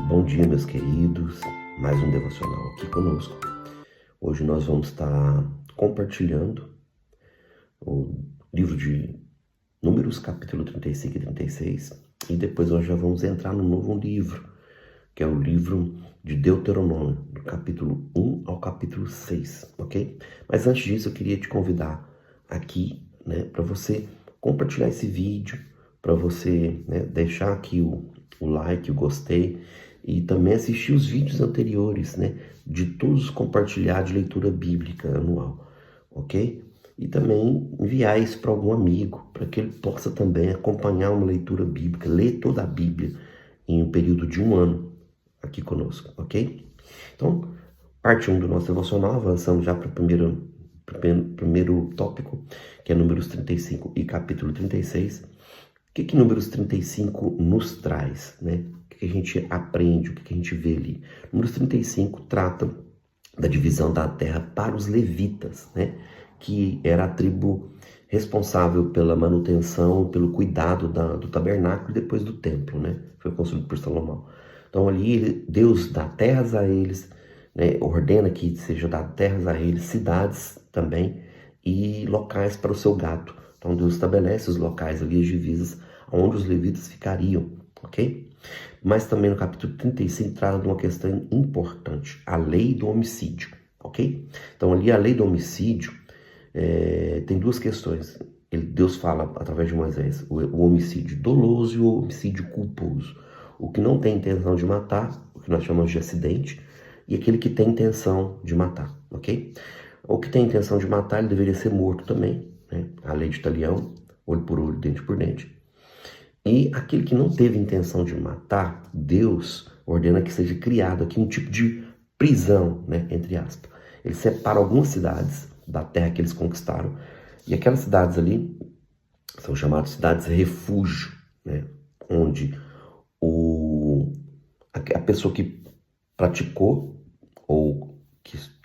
Bom dia, meus queridos. Mais um devocional aqui conosco. Hoje nós vamos estar compartilhando o livro de Números, capítulo 35 e 36. E depois nós já vamos entrar no novo livro, que é o livro de Deuteronômio, do capítulo 1 ao capítulo 6, ok? Mas antes disso, eu queria te convidar aqui, para você compartilhar esse vídeo, para você deixar aqui o like, o gostei, e também assistir os vídeos anteriores, de todos os compartilhar de leitura bíblica anual, ok? E também enviar isso para algum amigo, para que ele possa também acompanhar uma leitura bíblica, ler toda a Bíblia em um período de 1 ano aqui conosco, ok? Então, parte 1 do nosso devocional, avançamos já para o primeiro tópico, que é Números 35 e capítulo 36. O que Números 35 nos traz, O que a gente aprende, o que a gente vê ali? Números 35 trata da divisão da terra para os levitas, que era a tribo responsável pela manutenção, pelo cuidado do tabernáculo e depois do templo, Foi construído por Salomão. Então ali Deus dá terras a eles, ordena que seja dado terras a eles, cidades também e locais para o seu gado. Então Deus estabelece os locais ali, as divisas, onde os levitas ficariam, ok? Mas também no capítulo 35 trata de uma questão importante, a lei do homicídio, ok? Então ali a lei do homicídio tem duas questões. Deus fala através de Moisés, o homicídio doloso e o homicídio culposo. O que não tem intenção de matar, o que nós chamamos de acidente, e aquele que tem intenção de matar, ok? O que tem intenção de matar, ele deveria ser morto também, A lei de Talião, olho por olho, dente por dente. E aquele que não teve intenção de matar, Deus ordena que seja criado aqui um tipo de prisão, entre aspas. Ele separa algumas cidades da terra que eles conquistaram, e aquelas cidades ali são chamadas cidades refúgio, onde a pessoa que praticou ou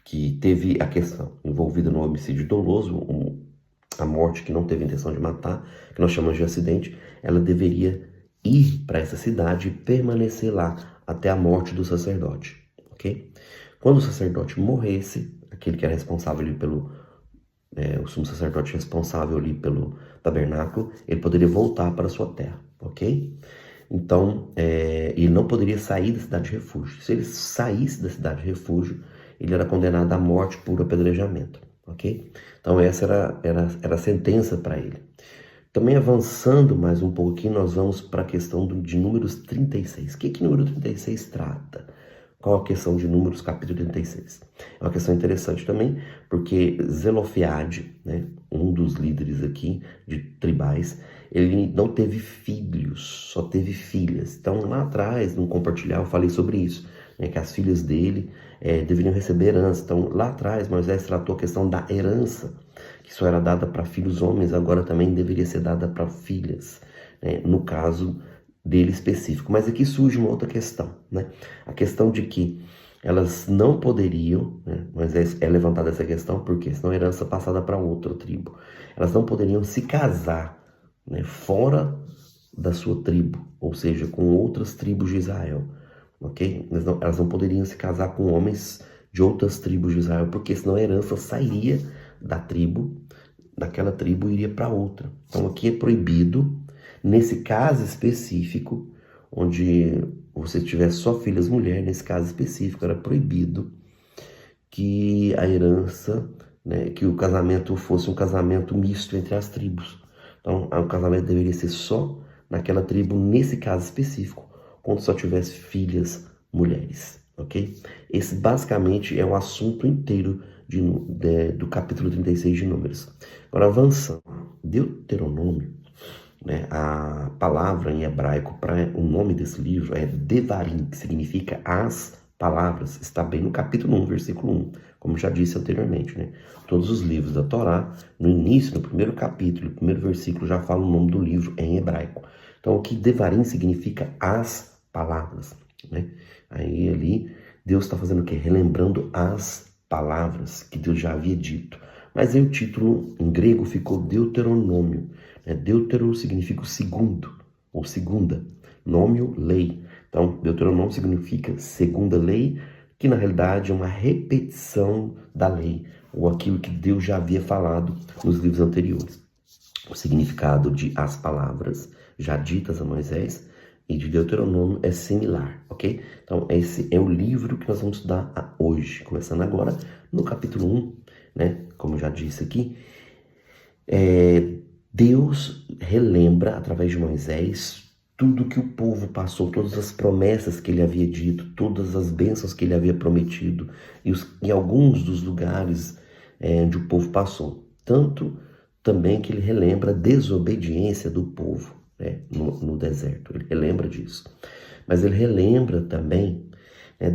que teve a questão envolvida no homicídio doloso, a morte que não teve intenção de matar, que nós chamamos de acidente, ela deveria ir para essa cidade e permanecer lá até a morte do sacerdote, ok? Quando o sacerdote morresse, aquele que era responsável ali o sumo sacerdote responsável ali pelo tabernáculo, ele poderia voltar para a sua terra, ok? Então, ele não poderia sair da cidade de refúgio. Se ele saísse da cidade de refúgio, ele era condenado à morte por apedrejamento, ok? Então essa era a sentença para ele. Também avançando mais um pouquinho, nós vamos para a questão de Números 36. O que Número 36 trata? Qual a questão de Números capítulo 36? É uma questão interessante também, porque Zelofeade, um dos líderes aqui de tribais, ele não teve filhos, só teve filhas. Então lá atrás, no compartilhar, eu falei sobre isso, que as filhas dele deveriam receber herança. Então lá atrás, Moisés tratou a questão da herança, que só era dada para filhos homens, agora também deveria ser dada para filhas, no caso dele específico. Mas aqui surge uma outra questão, a questão de que elas não poderiam, mas é levantada essa questão, porque senão a herança passada para outra tribo, elas não poderiam se casar, fora da sua tribo, ou seja, com outras tribos de Israel, ok? Elas não poderiam se casar com homens de outras tribos de Israel, porque senão a herança sairia daquela tribo e iria para outra. Então aqui é proibido. Nesse caso específico, onde você tivesse só filhas mulheres, nesse caso específico, era proibido que a herança, que o casamento fosse um casamento misto entre as tribos. Então, o casamento deveria ser só naquela tribo, nesse caso específico, quando só tivesse filhas mulheres, ok? Esse basicamente é o assunto inteiro do capítulo 36 de Números. Agora, avançando, Deuteronômio, a palavra em hebraico para o nome desse livro é Devarim, que significa as palavras. Está bem no capítulo 1, versículo 1, como já disse anteriormente. Todos os livros da Torá, no início, no primeiro capítulo, no primeiro versículo, já fala o nome do livro em hebraico. Então, o que Devarim significa as palavras. Aí ali, Deus está fazendo o quê? Relembrando as palavras que Deus já havia dito. Mas aí o título em grego ficou Deuteronômio. Deutero significa o segundo, ou segunda. Nômio, lei. Então, Deuteronômio significa segunda lei, que na realidade é uma repetição da lei, ou aquilo que Deus já havia falado nos livros anteriores. O significado de as palavras já ditas a Moisés e de Deuteronômio é similar, ok? Então, esse é o livro que nós vamos estudar hoje, começando agora no capítulo 1, né? Como eu já disse aqui, Deus relembra através de Moisés tudo que o povo passou, todas as promessas que ele havia dito, todas as bênçãos que ele havia prometido e alguns dos lugares onde o povo passou. Tanto também que ele relembra a desobediência do povo, né, no deserto. Ele relembra disso. Mas ele relembra também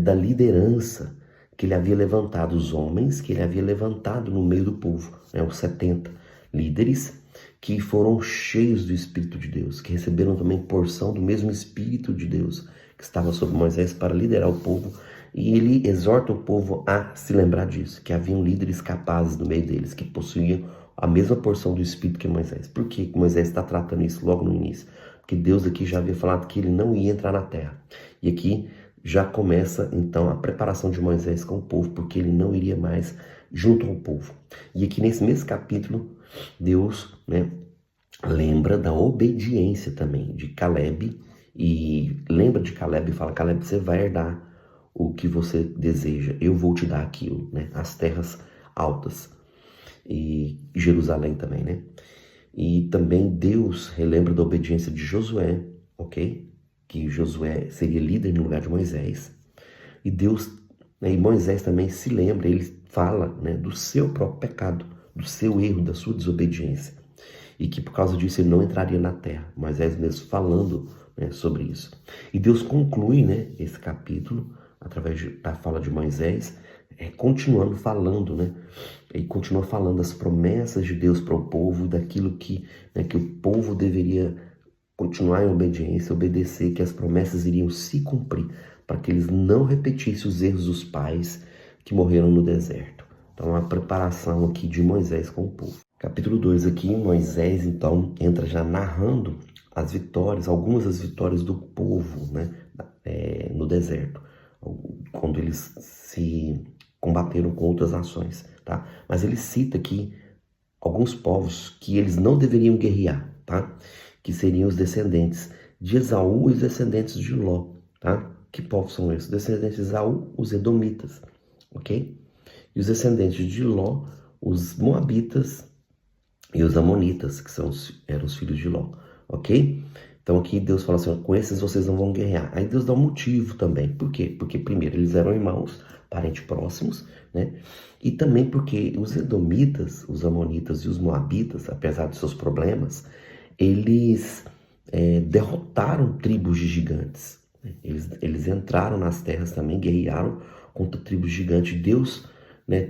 da liderança que ele havia levantado, os homens que ele havia levantado no meio do povo, né, os 70 líderes que foram cheios do Espírito de Deus, que receberam também porção do mesmo Espírito de Deus que estava sobre Moisés para liderar o povo. E ele exorta o povo a se lembrar disso, que haviam líderes capazes no meio deles, que possuíam a mesma porção do Espírito que Moisés. Por que Moisés está tratando isso logo no início? Porque Deus aqui já havia falado que ele não ia entrar na terra. E aqui já começa então a preparação de Moisés com o povo, porque ele não iria mais junto ao povo. E aqui nesse mesmo capítulo, Deus, lembra da obediência também de Caleb, e lembra de Caleb e fala: Caleb, você vai herdar o que você deseja, eu vou te dar aquilo, né? As terras altas e Jerusalém também, né? E também Deus relembra da obediência de Josué, ok? Que Josué seria líder no lugar de Moisés. E Deus, e Moisés também se lembra, ele fala, do seu próprio pecado, do seu erro, da sua desobediência. E que por causa disso ele não entraria na terra. Moisés mesmo falando sobre isso. E Deus conclui esse capítulo, através da fala de Moisés, continuando falando, e continua falando das promessas de Deus para o povo, daquilo que o povo deveria continuar em obediência, obedecer, que as promessas iriam se cumprir, para que eles não repetissem os erros dos pais que morreram no deserto. Então, a preparação aqui de Moisés com o povo. Capítulo 2 aqui, Moisés então entra já narrando as vitórias, algumas das vitórias do povo, no deserto, quando eles se combateram com outras nações, tá? Mas ele cita aqui alguns povos que eles não deveriam guerrear, tá? Que seriam os descendentes de Esaú e os descendentes de Ló, tá? Que povos são esses? Os descendentes de Esaú, os edomitas, ok? E os descendentes de Ló, os moabitas e os amonitas, que eram os filhos de Ló, ok? Então aqui Deus fala assim: com esses vocês não vão guerrear. Aí Deus dá um motivo também. Por quê? Porque primeiro eles eram irmãos, parentes próximos, e também porque os edomitas, os amonitas e os moabitas, apesar de seus problemas, eles derrotaram tribos de gigantes. Eles entraram nas terras também, guerrearam contra tribos gigantes. Deus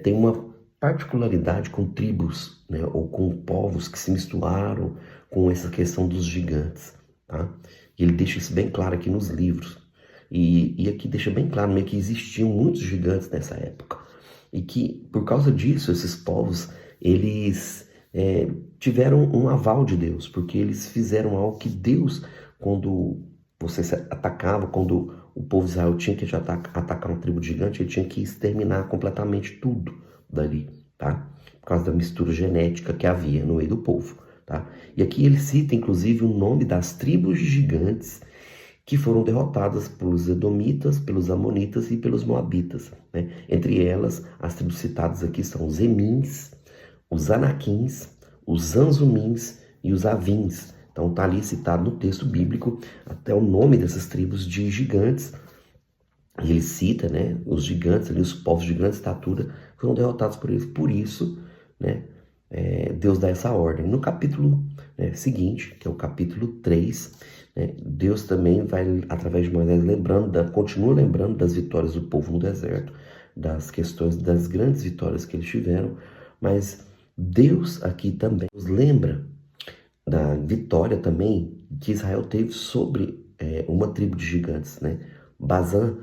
tem uma particularidade com tribos, ou com povos que se misturaram com essa questão dos gigantes, tá? E ele deixa isso bem claro aqui nos livros. E aqui deixa bem claro que existiam muitos gigantes nessa época. E que, por causa disso, esses povos, eles tiveram um aval de Deus, porque eles fizeram algo que Deus, quando você se atacava, quando o povo de Israel tinha que atacar uma tribo gigante, ele tinha que exterminar completamente tudo dali, tá? Por causa da mistura genética que havia no meio do povo, tá? E aqui ele cita, inclusive, o nome das tribos de gigantes que foram derrotadas pelos edomitas, pelos amonitas e pelos moabitas, Entre elas, as tribos citadas aqui são os emins, os anaquins, os anzumins e os avins. Então está ali citado no texto bíblico até o nome dessas tribos de gigantes. E ele cita, os gigantes, ali, os povos de grande estatura, foram derrotados por eles. Por isso, Deus dá essa ordem. No capítulo seguinte, que é o capítulo 3, Deus também vai, através de Moisés, continua lembrando das vitórias do povo no deserto, das questões, das grandes vitórias que eles tiveram, mas Deus aqui também nos lembra da vitória também que Israel teve sobre uma tribo de gigantes, Bazã,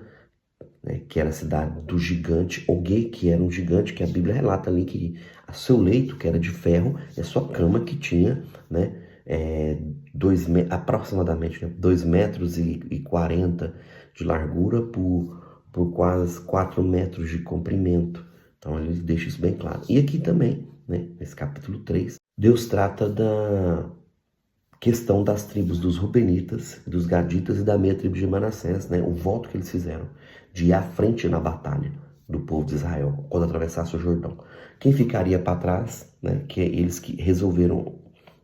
que era a cidade do gigante Ogê, que era um gigante que a Bíblia relata ali que a seu leito, que era de ferro, e a sua cama que tinha 2 aproximadamente, né, 2,40 metros de largura por quase 4 metros de comprimento. Então ele deixa isso bem claro. E aqui também, né, nesse capítulo 3, Deus trata da questão das tribos dos Rubenitas, dos Gaditas e da meia tribo de Manassés, né, o voto que eles fizeram de ir à frente na batalha do povo de Israel quando atravessasse o Jordão. Quem ficaria para trás, né, que é eles que resolveram,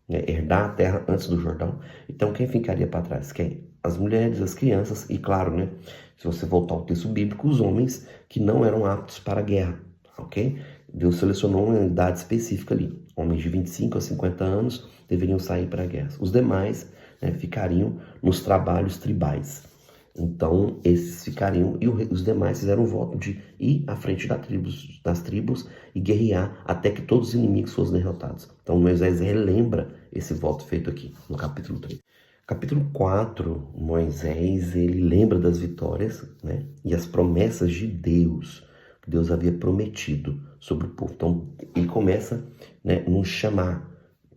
né, herdar a terra antes do Jordão. Então quem ficaria para trás? Quem? As mulheres, as crianças e, claro, né, se você voltar ao texto bíblico, os homens que não eram aptos para a guerra, ok? Deus selecionou uma idade específica ali. Homens de 25 a 50 anos deveriam sair para a guerra. Os demais, né, ficariam nos trabalhos tribais. Então, esses ficariam, e os demais fizeram o voto de ir à frente das tribos e guerrear até que todos os inimigos fossem derrotados. Então, Moisés relembra esse voto feito aqui, no capítulo 3. Capítulo 4, Moisés, ele lembra das vitórias, né, e as promessas de Deus, que Deus havia prometido sobre o povo. Então, ele começa, né, num chamar,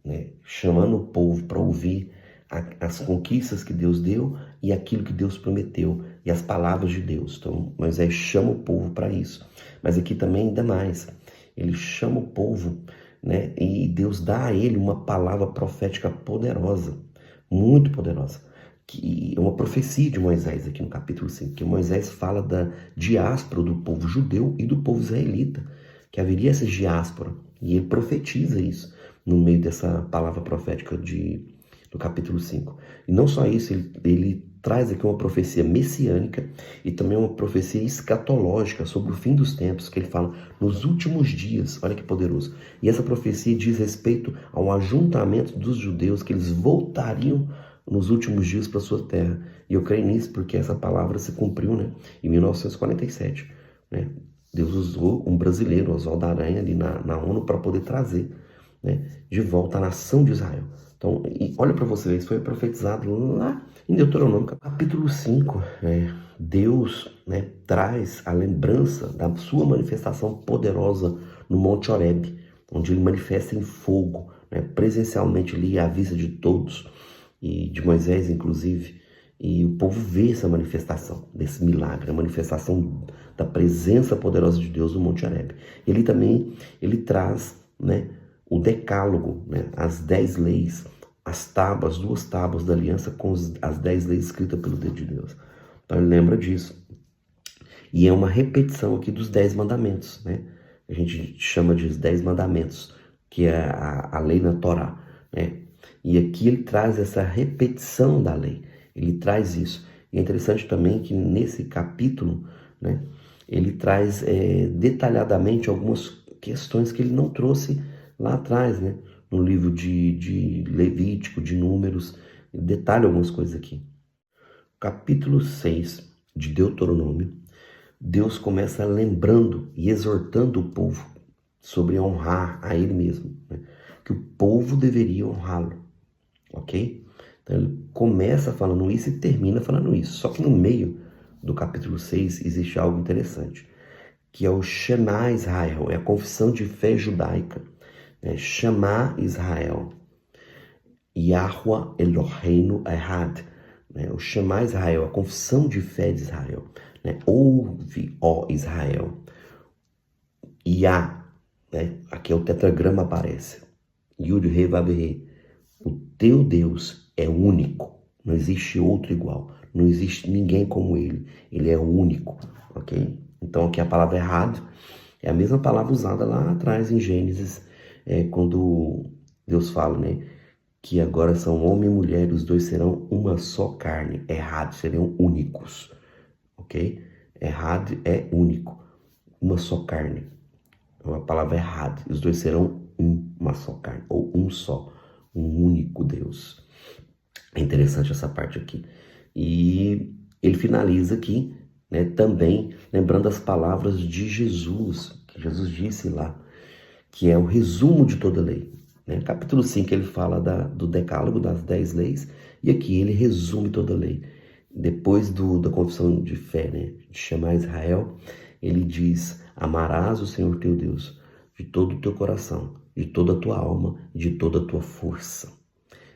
né, chamando o povo para ouvir as conquistas que Deus deu e aquilo que Deus prometeu e as palavras de Deus. Então, Moisés chama o povo para isso. Mas aqui também ainda mais, ele chama o povo, né, e Deus dá a ele uma palavra profética poderosa, muito poderosa, que é uma profecia de Moisés aqui no capítulo 5, que Moisés fala da diáspora do povo judeu e do povo israelita, que haveria essa diáspora, e ele profetiza isso no meio dessa palavra profética do capítulo 5. E não só isso, ele traz aqui uma profecia messiânica e também uma profecia escatológica sobre o fim dos tempos, que ele fala nos últimos dias. Olha que poderoso. E essa profecia diz respeito ao ajuntamento dos judeus, que eles voltariam nos últimos dias para sua terra. E eu creio nisso porque essa palavra se cumpriu, né, em 1947. Né? Deus usou um brasileiro, Oswaldo Aranha, ali na ONU para poder trazer, né, de volta a nação de Israel. Então, olha para você ver, isso foi profetizado lá em Deuteronômio, capítulo 5. Deus, né, traz a lembrança da sua manifestação poderosa no Monte Horebe, onde ele manifesta em fogo, né, presencialmente ali à vista de todos, e de Moisés inclusive, e o povo vê essa manifestação desse milagre, a manifestação da presença poderosa de Deus no Monte Horebe. Ele também, ele traz, né, o decálogo, né, as 10 leis, as tábuas, 2 tábuas da aliança com as 10 leis escritas pelo dedo de Deus. Então ele lembra disso. E é uma repetição aqui dos 10 mandamentos, né? A gente chama de 10 mandamentos, que é a lei na Torá, né? E aqui ele traz essa repetição da lei, ele traz isso. E é interessante também que nesse capítulo, né, ele traz detalhadamente algumas questões que ele não trouxe lá atrás, né? No livro de Levítico, de Números, ele detalha algumas coisas aqui. Capítulo 6 de Deuteronômio, Deus começa lembrando e exortando o povo sobre honrar a ele mesmo, né? Que o povo deveria honrá-lo, ok? Então ele começa falando isso e termina falando isso. Só que no meio do capítulo 6 existe algo interessante, que é o Shema Israel, é a confissão de fé judaica. Shema Israel, Yahweh Eloheinu Ehad, né? O Shema Israel, a confissão de fé de Israel, né? Ouve, ó Israel, Yah, né? Aqui é o tetragrama aparece, Yud He Vav He, o teu Deus é único, não existe outro igual, não existe ninguém como ele é o único, ok? Então aqui a palavra errado é a mesma palavra usada lá atrás em Gênesis, quando Deus fala, né, que agora são homem e mulher, os dois serão uma só carne. Errado, seriam únicos, ok? Errado é único, uma só carne. A palavra errado, os dois serão uma só carne, ou um só, um único Deus. É interessante essa parte aqui. E ele finaliza aqui, né, também lembrando as palavras de Jesus, que Jesus disse lá, que é o resumo de toda a lei. Né? Capítulo 5 ele fala do decálogo, das 10 leis, e aqui ele resume toda a lei. Depois da confissão de fé, né, de chamar Israel, ele diz: amarás o Senhor teu Deus de todo o teu coração, de toda a tua alma e de toda a tua força.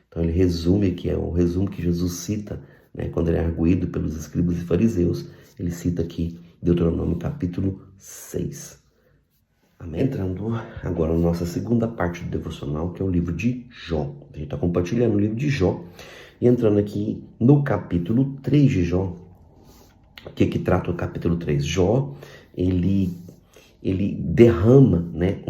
Então Então ele resume aqui, é o resumo que Jesus cita, né, quando ele é arguído pelos escribas e fariseus, ele cita aqui Deuteronômio capítulo 6. Amém? Entrando agora na nossa segunda parte do devocional, que é o livro de Jó. A gente está compartilhando o livro de Jó. E entrando aqui no capítulo 3 de Jó. O que trata o capítulo 3? Jó, ele derrama, né,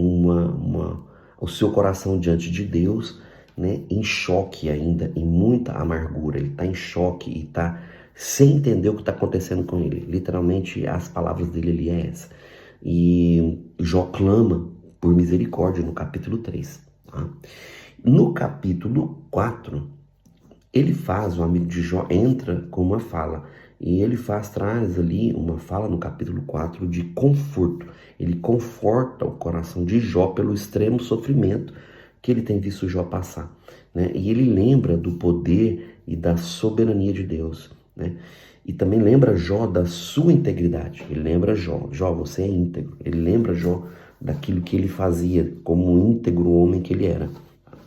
o seu coração diante de Deus, né, em choque ainda, em muita amargura. Ele está em choque e está sem entender o que está acontecendo com ele. Literalmente, as palavras dele ali é essa. E Jó clama por misericórdia no capítulo 3. Tá? No capítulo 4, o amigo de Jó entra com uma fala. E ele traz ali uma fala no capítulo 4 de conforto. Ele conforta o coração de Jó pelo extremo sofrimento que ele tem visto Jó passar, né? E ele lembra do poder e da soberania de Deus, né? E também lembra Jó da sua integridade. Ele lembra Jó, você é íntegro. Ele lembra Jó daquilo que ele fazia como um íntegro homem que ele era.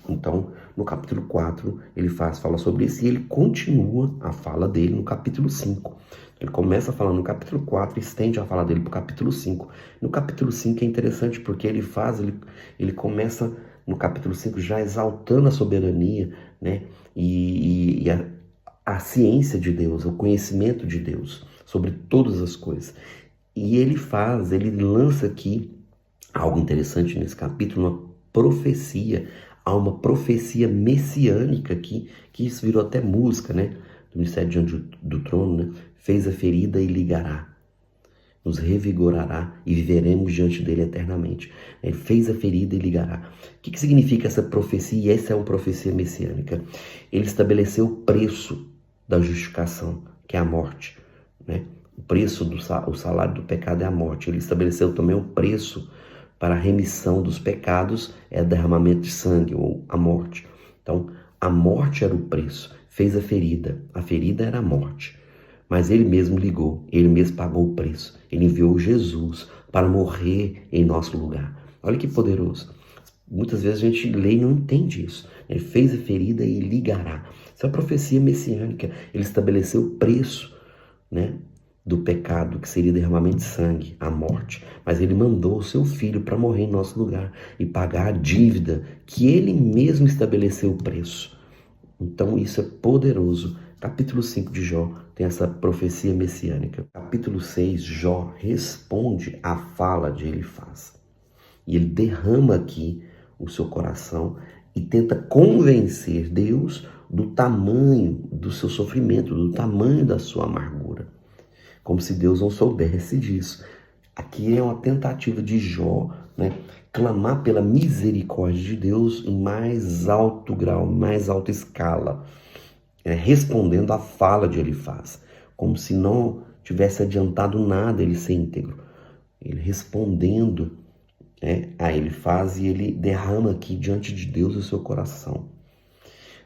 Então, no capítulo 4, ele fala sobre isso e ele continua a fala dele no capítulo 5. Ele começa falando no capítulo 4 e estende a fala dele para o capítulo 5. No capítulo 5 é interessante porque ele começa no capítulo 5 já exaltando a soberania, né? E a ciência de Deus, o conhecimento de Deus sobre todas as coisas. E ele lança aqui algo interessante nesse capítulo, uma profecia. Há uma profecia messiânica aqui, que isso virou até música, né? Do Ministério diante do Trono, né? Fez a ferida e ligará, nos revigorará e viveremos diante dele eternamente. Ele fez a ferida e ligará. O que significa essa profecia? Essa é uma profecia messiânica. Ele estabeleceu o preço da justificação, que é a morte, né? O preço o salário do pecado é a morte. Ele estabeleceu também o preço para a remissão dos pecados, é o derramamento de sangue, ou a morte. Então, a morte era o preço, fez a ferida era a morte. Mas ele mesmo ligou, ele mesmo pagou o preço. Ele enviou Jesus para morrer em nosso lugar. Olha que poderoso. Muitas vezes a gente lê e não entende isso. Ele fez a ferida e ligará. Isso é uma profecia messiânica. Ele estabeleceu o preço, né, do pecado, que seria derramamento de sangue, a morte. Mas ele mandou o seu filho para morrer em nosso lugar e pagar a dívida que ele mesmo estabeleceu o preço. Então isso é poderoso. Capítulo 5 de Jó tem essa profecia messiânica. Capítulo 6, Jó responde à fala de Elifaz. E ele derrama aqui o seu coração e tenta convencer Deus do tamanho do seu sofrimento, do tamanho da sua amargura. Como se Deus não soubesse disso. Aqui é uma tentativa de Jó, né, clamar pela misericórdia de Deus em mais alto grau, mais alta escala, respondendo à fala de Elifaz, como se não tivesse adiantado nada ele ser íntegro. Ele respondendo a Elifaz, e ele derrama aqui diante de Deus o seu coração.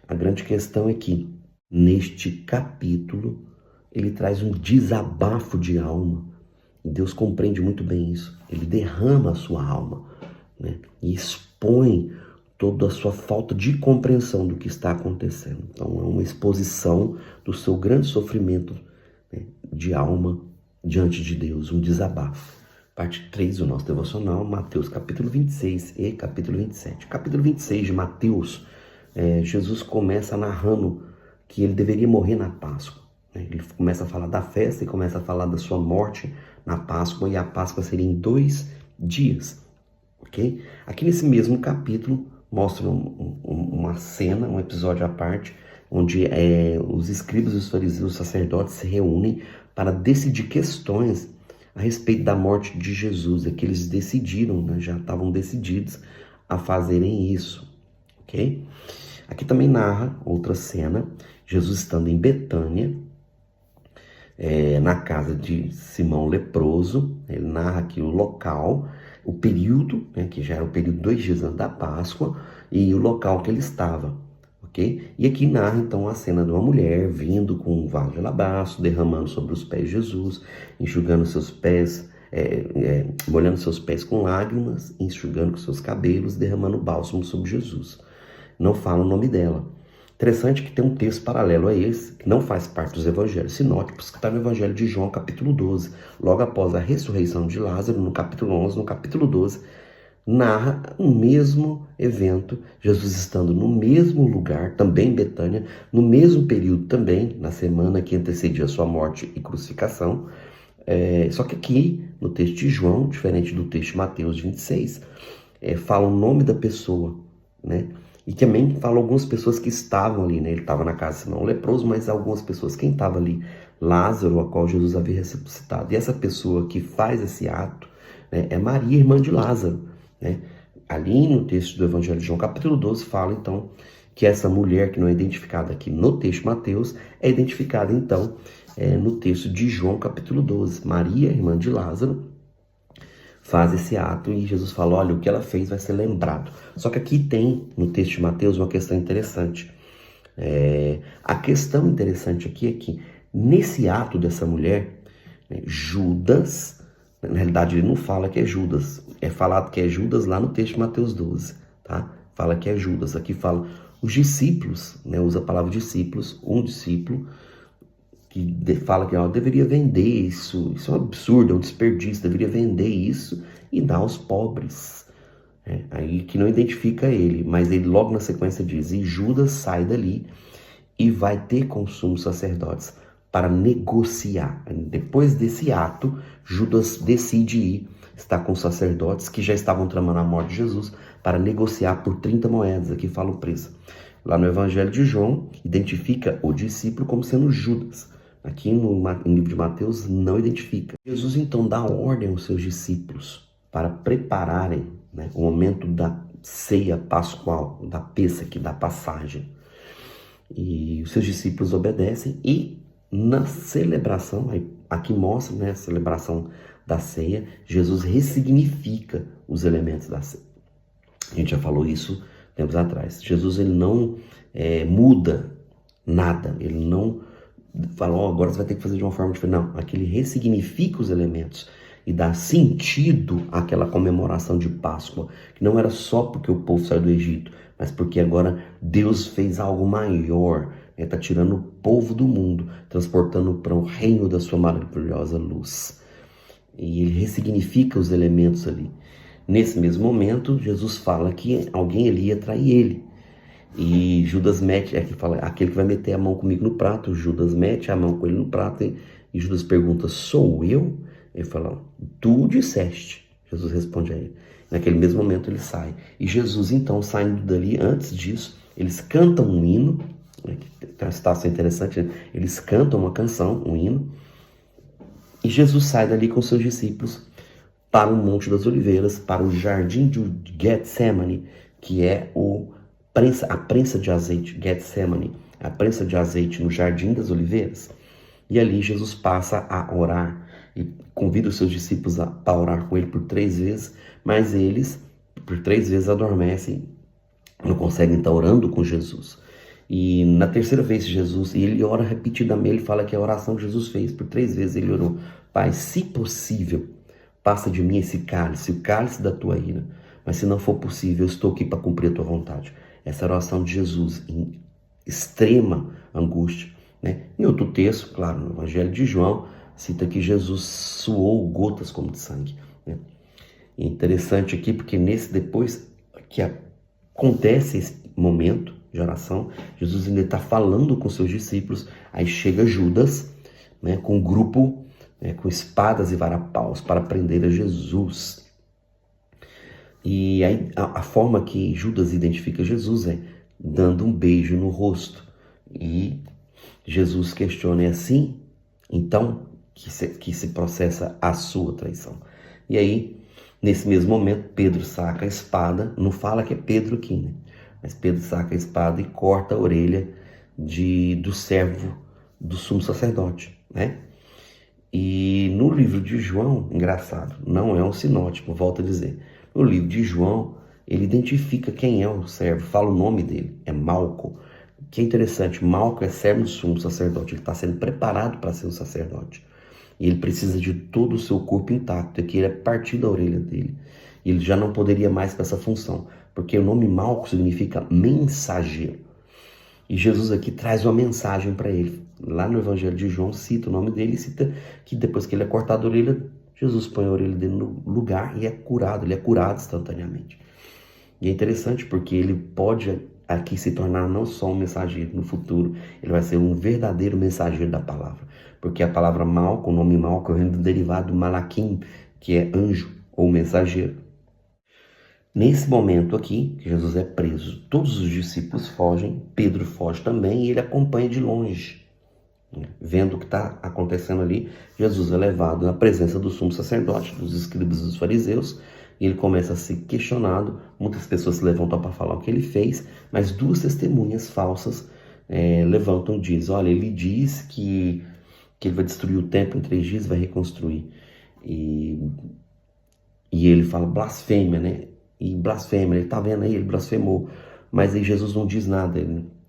A grande questão é que, neste capítulo, ele traz um desabafo de alma. E Deus compreende muito bem isso. Ele derrama a sua alma, né, e expõe toda a sua falta de compreensão do que está acontecendo. Então é uma exposição do seu grande sofrimento, né, de alma diante de Deus, um desabafo. Parte 3 do nosso devocional, Mateus capítulo 26 e capítulo 27. Capítulo 26 de Mateus, Jesus começa narrando que ele deveria morrer na Páscoa. Ele começa a falar da festa e começa a falar da sua morte na Páscoa, e a Páscoa seria em 2 dias. Okay? Aqui nesse mesmo capítulo mostra uma cena, um episódio à parte, onde os escribas, os fariseus, os sacerdotes se reúnem para decidir questões a respeito da morte de Jesus. É que eles decidiram, né, já estavam decididos a fazerem isso. Okay? Aqui também narra outra cena, Jesus estando em Betânia, na casa de Simão leproso. Ele narra aqui o local, o período, né, que já era o período 2 dias antes da Páscoa, e o local que ele estava, ok? E aqui narra então a cena de uma mulher vindo com um vaso de alabastro, derramando sobre os pés de Jesus, enxugando seus pés, molhando seus pés com lágrimas, enxugando com seus cabelos, derramando bálsamo sobre Jesus. Não fala o nome dela. Interessante que tem um texto paralelo a esse, que não faz parte dos evangelhos sinóticos, que está no Evangelho de João, capítulo 12. Logo após a ressurreição de Lázaro, no capítulo 11, no capítulo 12, narra o mesmo evento, Jesus estando no mesmo lugar, também em Betânia, no mesmo período também, na semana que antecedia sua morte e crucificação. Só que aqui, no texto de João, diferente do texto de Mateus 26, fala o nome da pessoa, né? E também fala algumas pessoas que estavam ali, né? Ele estava na casa de Simão leproso, mas algumas pessoas, quem estava ali? Lázaro, a qual Jesus havia ressuscitado. E essa pessoa que faz esse ato, né, é Maria, irmã de Lázaro, né? Ali no texto do Evangelho de João, capítulo 12, fala então que essa mulher que não é identificada aqui no texto de Mateus, é identificada então no texto de João, capítulo 12. Maria, irmã de Lázaro, faz esse ato e Jesus fala, olha, o que ela fez vai ser lembrado. Só que aqui tem, no texto de Mateus, uma questão interessante. A questão interessante aqui é que, nesse ato dessa mulher, né, Judas, na realidade ele não fala que é Judas, é falado que é Judas lá no texto de Mateus 12, tá? Fala que é Judas, aqui fala os discípulos, né, usa a palavra discípulos, um discípulo, que fala que deveria vender isso é um absurdo, é um desperdício, deveria vender isso e dar aos pobres. Aí que não identifica ele, mas ele logo na sequência diz, e Judas sai dali e vai ter com os sumos sacerdotes para negociar. Depois desse ato, Judas decide ir, está com os sacerdotes que já estavam tramando a morte de Jesus, para negociar por 30 moedas, aqui fala o preço. Lá no Evangelho de João, identifica o discípulo como sendo Judas. Aqui no livro de Mateus não identifica. Jesus então dá ordem aos seus discípulos para prepararem, né, o momento da ceia pascual, da Pêssega, da passagem. E os seus discípulos obedecem e na celebração, aqui mostra, né, a celebração da ceia, Jesus ressignifica os elementos da ceia. A gente já falou isso tempos atrás. Jesus ele não muda nada, ele não fala, agora você vai ter que fazer de uma forma diferente. Não, aqui ele ressignifica os elementos e dá sentido àquela comemoração de Páscoa, que não era só porque o povo saiu do Egito, mas porque agora Deus fez algo maior, está tirando o povo do mundo, transportando para o reino da sua maravilhosa luz. E ele ressignifica os elementos ali. Nesse mesmo momento, Jesus fala que alguém ali ia trair ele. E Judas mete, que fala, aquele que vai meter a mão comigo no prato. Judas mete a mão com ele no prato e Judas pergunta, sou eu? Ele fala, tu disseste. Jesus responde a ele. Naquele mesmo momento ele sai. E Jesus então, saindo dali, antes disso, eles cantam um hino, né, que tem uma situação interessante, né? Eles cantam uma canção, um hino, e Jesus sai dali com seus discípulos para o Monte das Oliveiras, para o jardim de Getsemane, que é a prensa de azeite, Getsemane, a prensa de azeite no Jardim das Oliveiras. E ali Jesus passa a orar e convida os seus discípulos para orar com ele por 3 vezes, mas eles, por 3 vezes, adormecem, não conseguem estar orando com Jesus. E na terceira vez Jesus, e ele ora repetidamente, ele fala que a oração que Jesus fez, por 3 vezes ele orou, Pai, se possível, passa de mim esse cálice, o cálice da tua ira, mas se não for possível, eu estou aqui para cumprir a tua vontade. Essa oração de Jesus em extrema angústia, né? Em outro texto, claro, no Evangelho de João, cita que Jesus suou gotas como de sangue, né? E é interessante aqui porque depois que acontece esse momento de oração, Jesus ainda está falando com seus discípulos, aí chega Judas, né, com um grupo, né, com espadas e varapaus para prender a Jesus. E aí a forma que Judas identifica Jesus é dando um beijo no rosto. E Jesus questiona, é assim? Então que se processa a sua traição. E aí, nesse mesmo momento, Pedro saca a espada, não fala que é Pedro aqui, né? Mas Pedro saca a espada e corta a orelha do servo do sumo sacerdote, né? E no livro de João, engraçado, não é um sinótipo, volto a dizer. No livro de João, ele identifica quem é o servo, fala o nome dele, é Malco. Que é interessante, Malco é servo do sumo sacerdote, ele está sendo preparado para ser um sacerdote. E ele precisa de todo o seu corpo intacto, que ele é partido da orelha dele. E ele já não poderia mais com essa função, porque o nome Malco significa mensageiro. E Jesus aqui traz uma mensagem para ele. Lá no Evangelho de João cita o nome dele e cita que depois que ele é cortado a orelha, Jesus põe a orelha dele no lugar e é curado. Ele é curado instantaneamente. E é interessante porque ele pode aqui se tornar não só um mensageiro no futuro, ele vai ser um verdadeiro mensageiro da palavra. Porque a palavra Malco, o nome Malco, é do derivado Malaquim, que é anjo ou mensageiro. Nesse momento aqui, que Jesus é preso, todos os discípulos fogem, Pedro foge também e ele acompanha de longe. Vendo o que está acontecendo ali, Jesus é levado na presença do sumo sacerdote, dos escribas e dos fariseus, e ele começa a ser questionado. Muitas pessoas se levantam para falar o que ele fez, mas duas testemunhas falsas levantam e dizem: olha, ele diz que ele vai destruir o templo em 3 dias e vai reconstruir. E ele fala blasfêmia, né? E blasfêmia, ele está vendo aí, ele blasfemou. Mas aí Jesus não diz nada,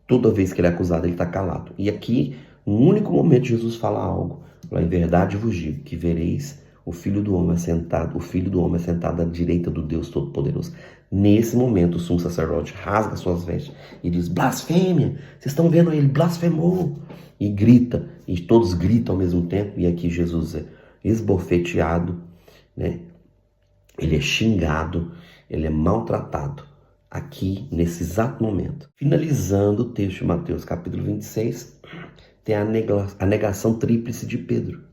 toda vez que ele é acusado, ele está calado. E aqui, no único momento, Jesus fala algo. Fala: em verdade vos digo que vereis o Filho do Homem assentado à direita do Deus Todo-Poderoso. Nesse momento, o sumo sacerdote rasga suas vestes e diz: blasfêmia! Vocês estão vendo aí, ele blasfemou! E grita, e todos gritam ao mesmo tempo. E aqui Jesus é esbofeteado, né? Ele é xingado, ele é maltratado. Aqui, nesse exato momento. Finalizando o texto de Mateus capítulo 26, tem a negação tríplice de Pedro,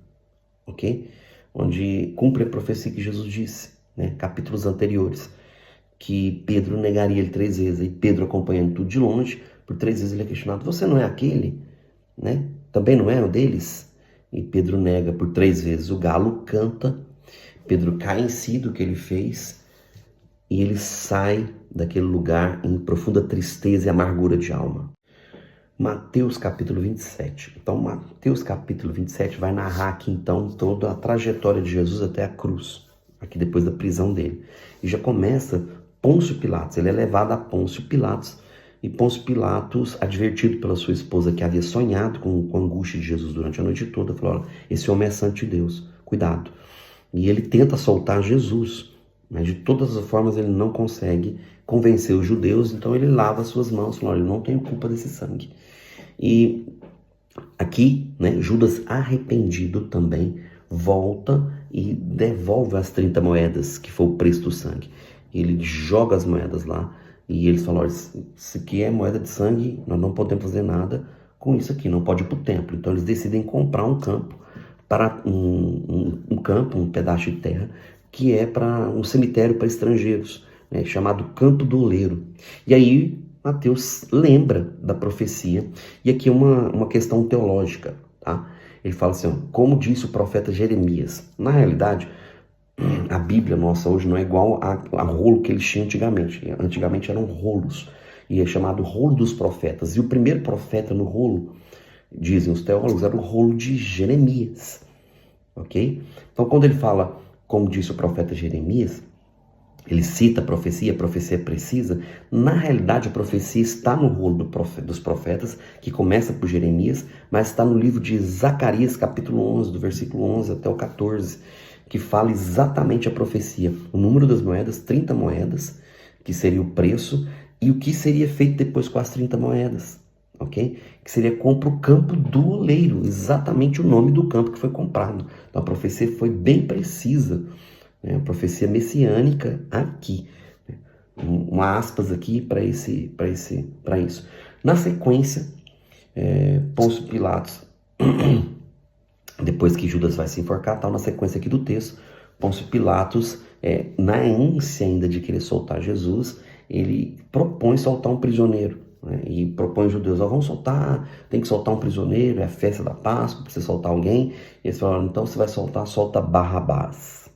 ok? Onde cumpre a profecia que Jesus disse, né? Capítulos anteriores, que Pedro negaria ele 3 vezes. E Pedro, acompanhando tudo de longe, por 3 vezes ele é questionado: você não é aquele? Né? Também não é um deles? E Pedro nega por 3 vezes. O galo canta, Pedro cai em si do que ele fez e ele sai daquele lugar em profunda tristeza e amargura de alma. Mateus capítulo 27. Então, Mateus capítulo 27 vai narrar aqui então toda a trajetória de Jesus até a cruz, aqui depois da prisão dele. E já começa Pôncio Pilatos, ele é levado a Pôncio Pilatos, e Pôncio Pilatos, advertido pela sua esposa que havia sonhado com a angústia de Jesus durante a noite toda, falou: olha, esse homem é santo de Deus, cuidado. E ele tenta soltar Jesus, mas de todas as formas ele não consegue convencer os judeus, então ele lava suas mãos, falando: olha, eu não tenho culpa desse sangue. E aqui, né, Judas, arrependido também, volta e devolve as 30 moedas, que foi o preço do sangue. Ele joga as moedas lá e eles falam: olha, isso aqui é moeda de sangue, nós não podemos fazer nada com isso aqui, não pode ir para o templo. Então eles decidem comprar um campo, para um pedaço de terra, que é para um cemitério para estrangeiros, né, chamado Campo do Oleiro. E aí Mateus lembra da profecia, e aqui é uma questão teológica, tá? Ele fala assim: ó, como disse o profeta Jeremias. Na realidade, a Bíblia nossa hoje não é igual a rolo que eles tinham antigamente. Antigamente eram rolos, e é chamado rolo dos profetas. E o primeiro profeta no rolo, dizem os teólogos, era o rolo de Jeremias, ok? Então, quando ele fala, como disse o profeta Jeremias, ele cita a profecia é precisa. Na realidade, a profecia está no rolo dos profetas, que começa por Jeremias, mas está no livro de Zacarias, capítulo 11, do versículo 11 até o 14, que fala exatamente a profecia. O número das moedas, 30 moedas, que seria o preço, e o que seria feito depois com as 30 moedas. Okay? Que seria compra o campo do oleiro, exatamente o nome do campo que foi comprado. Então a profecia foi bem precisa, né? A profecia messiânica aqui, né? Uma aspas aqui para isso. Na sequência, Pôncio Pilatos, depois que Judas vai se enforcar, tal, na sequência aqui do texto, Pôncio Pilatos, na ânsia ainda de querer soltar Jesus, ele propõe soltar um prisioneiro. E propõe aos judeus: vamos soltar, tem que soltar um prisioneiro, é a festa da Páscoa, precisa soltar alguém. E eles falaram: então você vai soltar, solta Barrabás,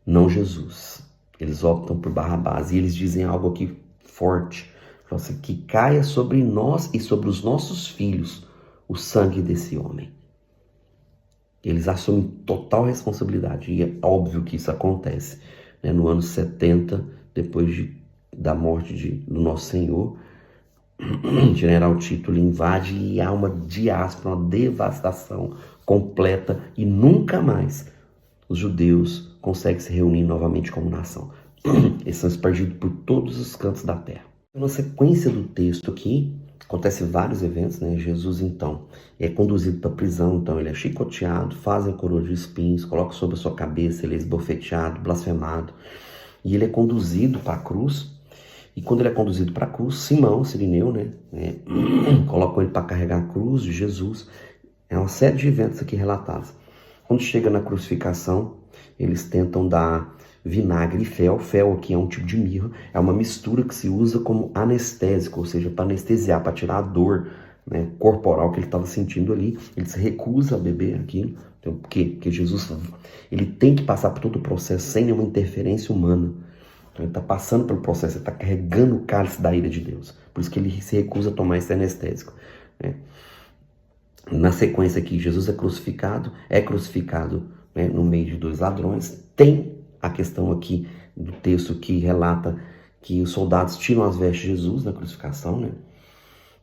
não Jesus. Eles optam por Barrabás, e eles dizem algo aqui forte: falam assim, que caia sobre nós e sobre os nossos filhos o sangue desse homem. Eles assumem total responsabilidade, e é óbvio que isso acontece, né? No ano 70, depois da morte do nosso Senhor, General Tito invade e há uma diáspora, uma devastação completa, e nunca mais os judeus conseguem se reunir novamente como nação. Eles são espargidos por todos os cantos da terra. Na sequência do texto aqui, Acontece vários eventos, né? Jesus, então, é conduzido para a prisão, então ele é chicoteado, fazem coroa de espinhos, colocam sobre a sua cabeça, ele é esbofeteado, blasfemado, e ele é conduzido para a cruz. E quando ele é conduzido para a cruz, Simão, Cirineu, né? Colocam ele para carregar a cruz de Jesus. É uma série de eventos aqui relatados. Quando chega na crucificação, eles tentam dar vinagre e fel. Fel aqui é um tipo de mirra, é uma mistura que se usa como anestésico, ou seja, para anestesiar, para tirar a dor, né, corporal que ele estava sentindo ali. Ele se recusa a beber aquilo. Então, por quê? Porque Jesus ele tem que passar por todo o processo sem nenhuma interferência humana. Então, ele está passando pelo processo, ele está carregando o cálice da ira de Deus. Por isso que ele se recusa a tomar esse anestésico, né? Na sequência aqui, Jesus é crucificado, né, no meio de dois ladrões. Tem a questão aqui do texto que relata que os soldados tiram as vestes de Jesus na crucificação, né,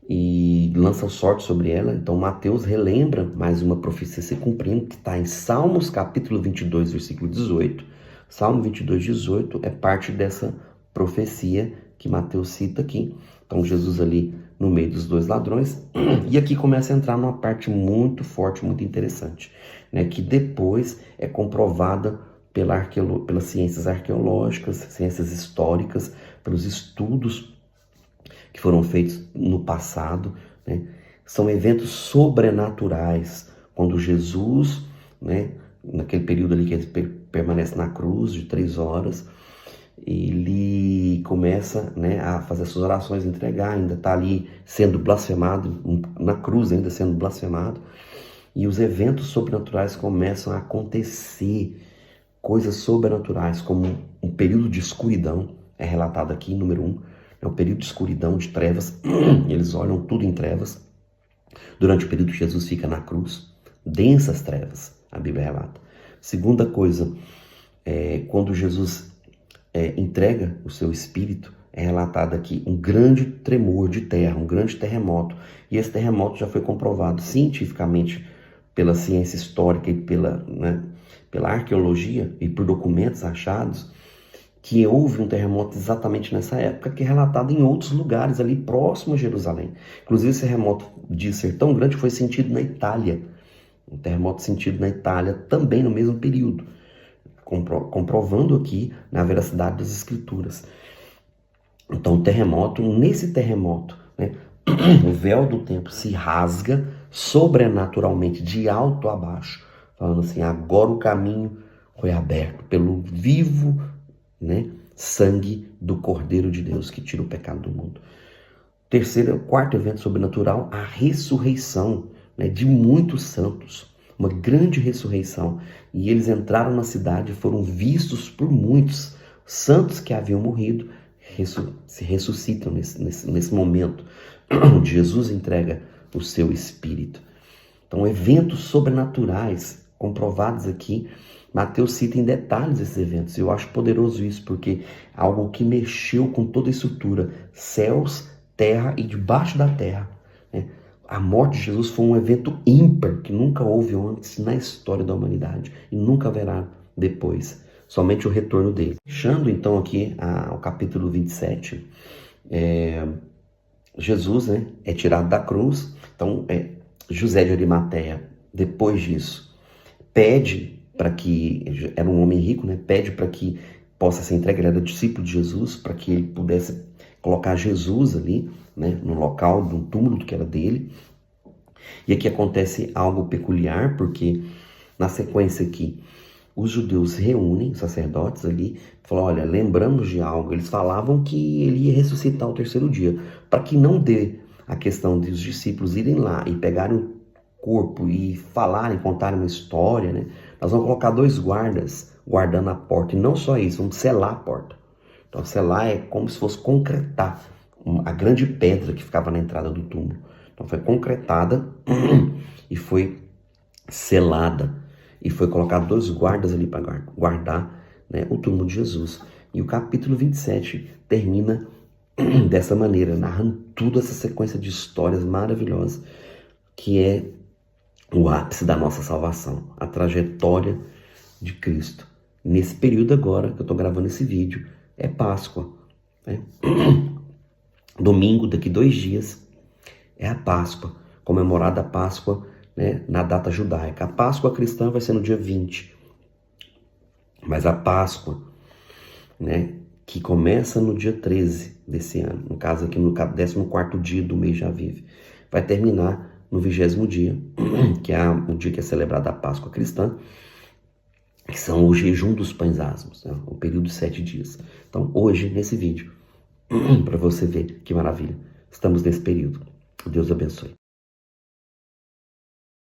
e lançam sorte sobre ela. Então Mateus relembra mais uma profecia se cumprindo, que está em Salmos capítulo 22, versículo 18. Salmo 22, 18 é parte dessa profecia que Mateus cita aqui. Então Jesus ali no meio dos dois ladrões. E aqui começa a entrar numa parte muito forte, muito interessante, né, que depois é comprovada pelas ciências arqueológicas, ciências históricas, pelos estudos que foram feitos no passado, né? São eventos sobrenaturais, quando Jesus, né, naquele período ali que ele permanece na cruz de 3 horas, ele começa, né, a fazer suas orações, entregar, ainda está ali sendo blasfemado, na cruz ainda sendo blasfemado, e os eventos sobrenaturais começam a acontecer, coisas sobrenaturais, como um período de escuridão, é relatado aqui, número 1, é um período de escuridão, de trevas, eles olham tudo em trevas. Durante o período que Jesus fica na cruz, densas trevas, a Bíblia relata. Segunda coisa, quando Jesus entrega o seu espírito, é relatado aqui um grande tremor de terra, um grande terremoto. E esse terremoto já foi comprovado cientificamente pela ciência histórica e pela arqueologia e por documentos achados, que houve um terremoto exatamente nessa época, que é relatado em outros lugares ali próximo a Jerusalém. Inclusive esse terremoto diz ser tão grande que foi sentido na Itália. Um terremoto sentido na Itália também no mesmo período, comprovando aqui na veracidade das escrituras. Então nesse terremoto, né, o véu do templo se rasga sobrenaturalmente de alto a baixo, falando assim, agora o caminho foi aberto pelo vivo, né, sangue do Cordeiro de Deus que tira o pecado do mundo. Quarto evento sobrenatural, a ressurreição, né, de muitos santos, uma grande ressurreição, e eles entraram na cidade e foram vistos por muitos santos que haviam morrido, se ressuscitam nesse momento onde Jesus entrega o seu espírito. Então, eventos sobrenaturais comprovados aqui. Mateus cita em detalhes esses eventos. Eu acho poderoso isso, porque é algo que mexeu com toda a estrutura, céus, terra e debaixo da terra, né? A morte de Jesus foi um evento ímpar, que nunca houve antes na história da humanidade e nunca haverá depois, somente o retorno dele. Fechando então aqui o capítulo 27, Jesus, né, é tirado da cruz. Então José de Arimateia, depois disso, pede para que, era um homem rico, né? Pede para que possa ser entregue, ele era discípulo de Jesus, para que ele pudesse colocar Jesus ali, né, no local do túmulo que era dele. E aqui acontece algo peculiar, porque na sequência aqui, os judeus se reúnem, os sacerdotes ali, falam, olha, lembramos de algo. Eles falavam que ele ia ressuscitar ao 3º dia, para que não dê a questão de os discípulos irem lá e pegarem o corpo e falarem, contarem uma história, né? Nós vamos colocar 2 guardas guardando a porta, e não só isso, vamos selar a porta. Então selar é como se fosse concretar a grande pedra que ficava na entrada do túmulo. Então foi concretada e foi selada, e foi colocado 2 guardas ali para guardar, né, o túmulo de Jesus. E o capítulo 27 termina dessa maneira, narrando toda essa sequência de histórias maravilhosas, que é o ápice da nossa salvação, a trajetória de Cristo. Nesse período agora que eu estou gravando esse vídeo, é Páscoa, né? Domingo, daqui 2 dias, é a Páscoa, comemorada a Páscoa, né, na data judaica. A Páscoa cristã vai ser no dia 20, mas a Páscoa, né, que começa no dia 13 desse ano, no caso aqui no 14º dia do mês de Aviv, vai terminar no 20º dia, que é o dia que é celebrada a Páscoa cristã, que são o jejum dos pães asmos, né, o período de 7 dias. Então hoje, nesse vídeo, para você ver que maravilha, estamos nesse período. Deus abençoe.